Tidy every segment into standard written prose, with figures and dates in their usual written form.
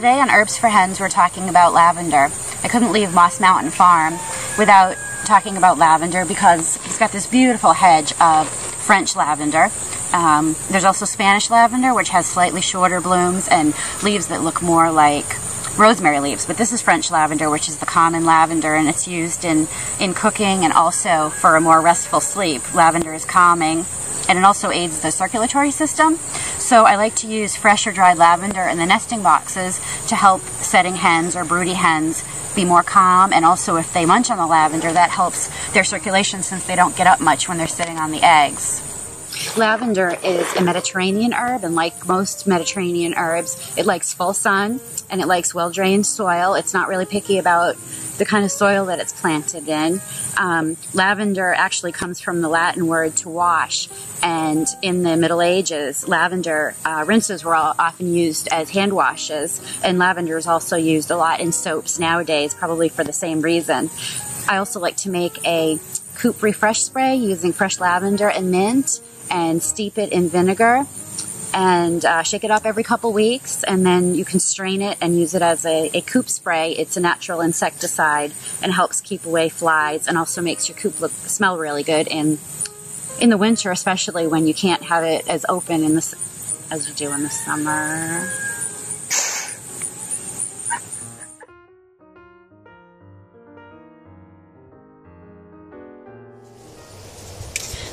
today on Herbs for Hens we're talking about lavender. I couldn't leave Moss Mountain Farm without talking about lavender because it's got this beautiful hedge of French lavender. There's also Spanish lavender, which has slightly shorter blooms and leaves that look more like rosemary leaves. But this is French lavender, which is the common lavender, and it's used in cooking and also for a more restful sleep. Lavender is calming, and it also aids the circulatory system. So I like to use fresh or dried lavender in the nesting boxes to help setting hens or broody hens be more calm, and also if they munch on the lavender, that helps their circulation since they don't get up much when they're sitting on the eggs. Lavender is a Mediterranean herb, and like most Mediterranean herbs, it likes full sun and it likes well-drained soil. It's not really picky about the kind of soil that it's planted in. Lavender actually comes from the Latin word to wash, and in the Middle Ages, lavender rinses were often used as hand washes, and lavender is also used a lot in soaps nowadays, probably for the same reason. I also like to make a coop refresh spray using fresh lavender and mint, and steep it in vinegar and shake it up every couple weeks, and then you can strain it and use it as a coop spray. It's a natural insecticide and helps keep away flies, and also makes your coop smell really good in the winter, especially when you can't have it as open as you do in the summer.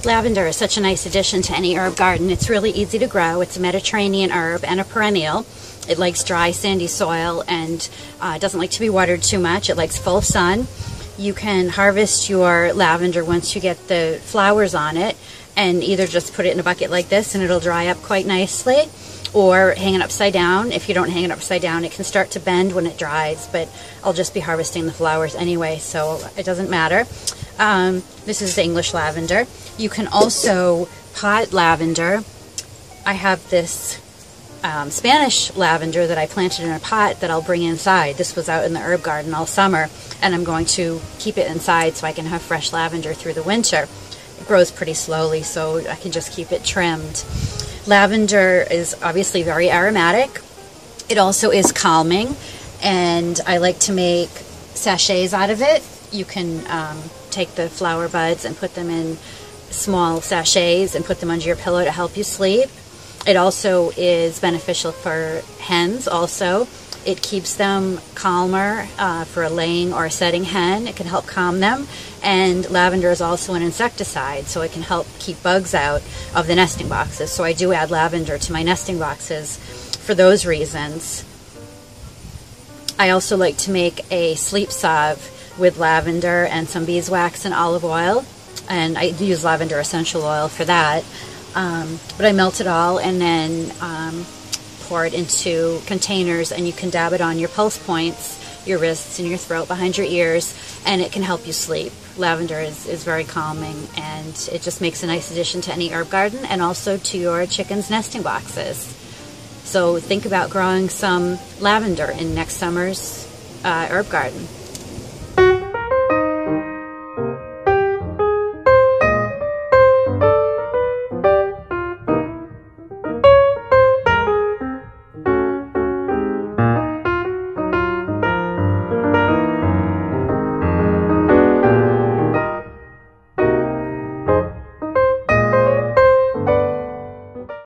Lavender is such a nice addition to any herb garden. It's really easy to grow. It's a Mediterranean herb and a perennial. It likes dry, sandy soil, and doesn't like to be watered too much. It likes full sun. You can harvest your lavender once you get the flowers on it, and either just put it in a bucket like this and it'll dry up quite nicely, or hang it upside down. If you don't hang it upside down, it can start to bend when it dries, but I'll just be harvesting the flowers anyway, so it doesn't matter. This is the English lavender. You can also pot lavender. I have this Spanish lavender that I planted in a pot that I'll bring inside. This was out in the herb garden all summer, and I'm going to keep it inside so I can have fresh lavender through the winter. It grows pretty slowly, so I can just keep it trimmed. Lavender is obviously very aromatic. It also is calming, and I like to make sachets out of it. You can take the flower buds and put them in small sachets and put them under your pillow to help you sleep. It also is beneficial for hens also. It keeps them calmer for a laying or a setting hen. It can help calm them. And lavender is also an insecticide, so it can help keep bugs out of the nesting boxes. So I do add lavender to my nesting boxes for those reasons. I also like to make a sleep salve with lavender and some beeswax and olive oil, and I use lavender essential oil for that. But I melt it all and then pour it into containers, and you can dab it on your pulse points, your wrists, and your throat behind your ears, and it can help you sleep. Lavender is very calming, and it just makes a nice addition to any herb garden and also to your chickens' nesting boxes. So think about growing some lavender in next summer's herb garden.